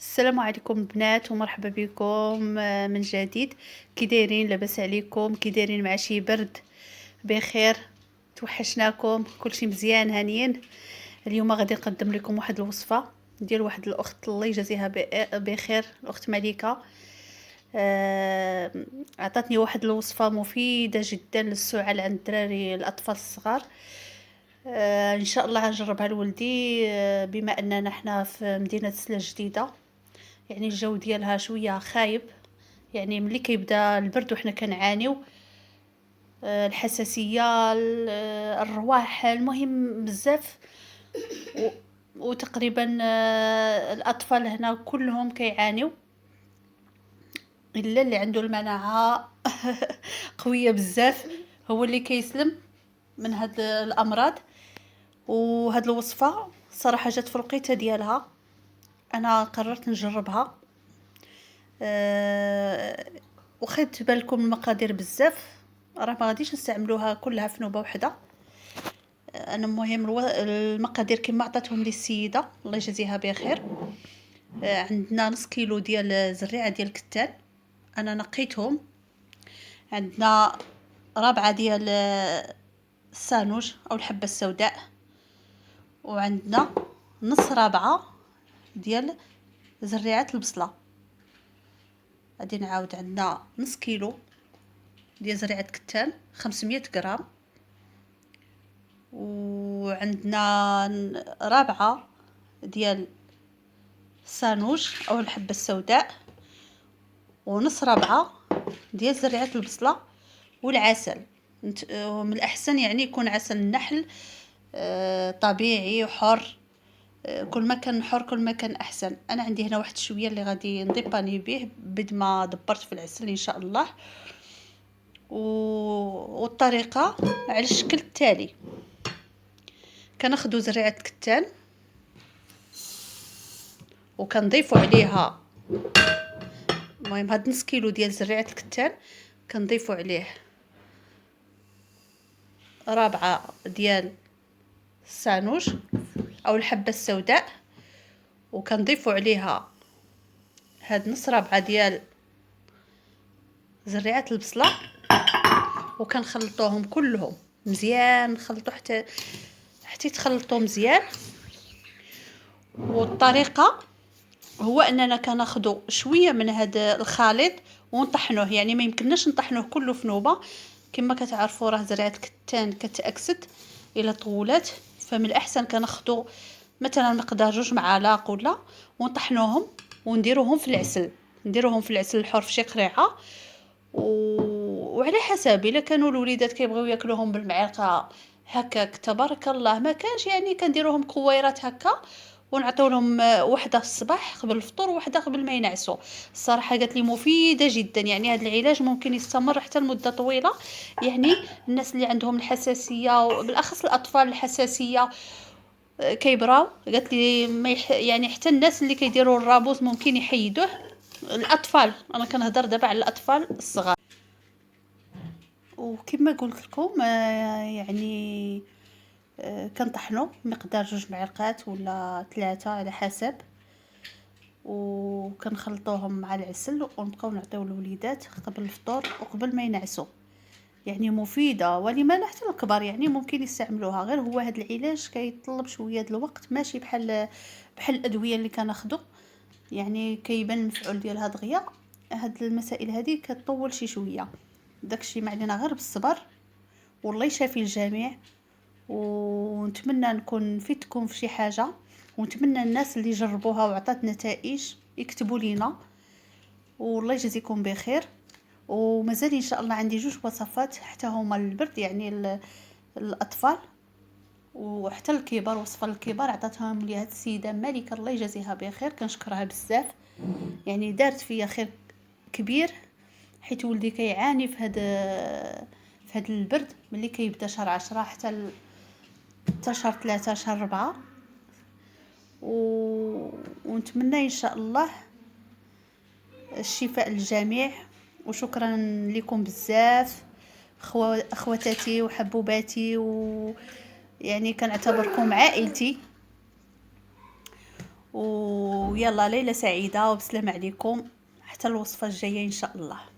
السلام عليكم البنات ومرحبا بكم من جديد. كي دايرين؟ لاباس عليكم؟ كي دايرين مع شي برد؟ بخير؟ توحشناكم؟ كلشي مزيان هانيين؟ اليوم غادي نقدم لكم واحد الوصفه ديال واحد الاخت الله يجازيها بخير، الاخت مليكه. عطاتني واحد الوصفه مفيده جدا للسعال عند الدراري الاطفال الصغار. ان شاء الله غنجربها لولدي. بما اننا حنا في مدينه سلا جديده، يعني الجو ديالها شويه خايب، يعني ملي كيبدا البرد وحنا كنعانيو الحساسيه، الرواح، المهم بزاف. و- وتقريبا الاطفال هنا كلهم كيعانيو الا اللي عنده المناعه قويه بزاف هو اللي كيسلم من هاد الامراض. وهاد الوصفه صراحه جات في الوقيته ديالها، انا قررت نجربها. وخدت بالكم المقادير بزاف، راه ما غاديش نستعملوها كلها في نوبه واحده. انا المهم المقادير كما عطاتهم لي السيده الله يجازيها بخير. عندنا نص كيلو ديال زريعه ديال الكتان، انا نقيتهم. عندنا ربعه ديال السانوج او الحبه السوداء، وعندنا نص ربعه ديال زريعه البصله. غادي نعاود، عندنا نص كيلو ديال زريعه كتان 500 غرام، وعندنا رابعه ديال السانوج او الحبه السوداء، ونص رابعه ديال زريعه البصله، والعسل. من الاحسن يعني يكون عسل النحل طبيعي وحر. كل ما كان حر كل ما كان احسن. انا عندي هنا واحد شويه اللي غادي نضيباني به بد ما دبرت في العسل ان شاء الله. والطريقه على الشكل التالي: كناخذوا زريعه كتان وكنضيفوا عليها، المهم هاد نص كيلو ديال زريعه الكتان كنضيفوا عليه رابعه ديال السانوج او الحبه السوداء، وكنضيفوا عليها هاد نص رابعه ديال زريعه البصله، وكنخلطوهم كلهم مزيان، نخلطوا حتى يتخلطوا مزيان. والطريقه هو اننا كناخذوا شويه من هذا الخليط ونطحنوه، يعني ما يمكنناش نطحنوه كله في نوبه. كما كتعرفوا راه زريعه الكتان كتاكسد الى طولات، فمن الاحسن كناخذوا مثلا مقدار 2 معالق ولا، ونطحنوهم ونديروهم في العسل، الحر في شي قريعه. وعلى حسب، الا كانوا الوليدات كيبغيو ياكلوهم بالمعلقه هكاك تبارك الله، ما كانش يعني كنديروهم كويرات هكا، ونعطيو لهم وحده في الصباح قبل الفطور وحده قبل ما ينعسوا. الصراحه قالت لي مفيده جدا، يعني هذا العلاج ممكن يستمر حتى لمده طويله. يعني الناس اللي عندهم الحساسيه وبالاخص الاطفال الحساسيه كيبراو، قالت لي ما يعني حتى الناس اللي كيديروا الرابوز ممكن يحيدوه. الاطفال، انا كنهضر دابا على الاطفال الصغار. وكما قلت لكم يعني كنطحنوا مقدار 2 معالق ولا 3 على حسب، وكنخلطوهم مع العسل ونبقاو نعطيو الوليدات قبل الفطور وقبل ما ينعسوا. يعني مفيده، ولما لا حتى الكبار يعني ممكن يستعملوها. غير هو هذا العلاج كيطلب شويه د الوقت، ماشي بحال الادويه اللي كناخذوا، يعني كيبان المفعول ديالها دغيا. هاد المسائل هذه كتطول شي شويه، داكشي ما علينا غير بالصبر. والله يشافي الجميع، ونتمنى نكون فدتكم في شي حاجه، ونتمنى الناس اللي جربوها وعطات نتائج يكتبوا لينا، والله يجزيكم بخير. ومازال ان شاء الله عندي 2 وصفات حتى هما للبرد، يعني الاطفال وحتى الكبار. وصفه للكبار عطاتهم لي هاد السيده ملكه الله يجازيها بخير، كنشكرها بزاف، يعني دارت فيا خير كبير، حيت ولدي كيعاني في هاد البرد ملي كيبدا شهر 10 حتى شهر 3 شهر 4. ونتمنى ان شاء الله الشفاء للجميع. وشكرا لكم بزاف اخواتاتي وحبوباتي، يعني كنعتبركم عائلتي. ويلا ليلة سعيدة وبسلام عليكم، حتى الوصفة الجاية ان شاء الله.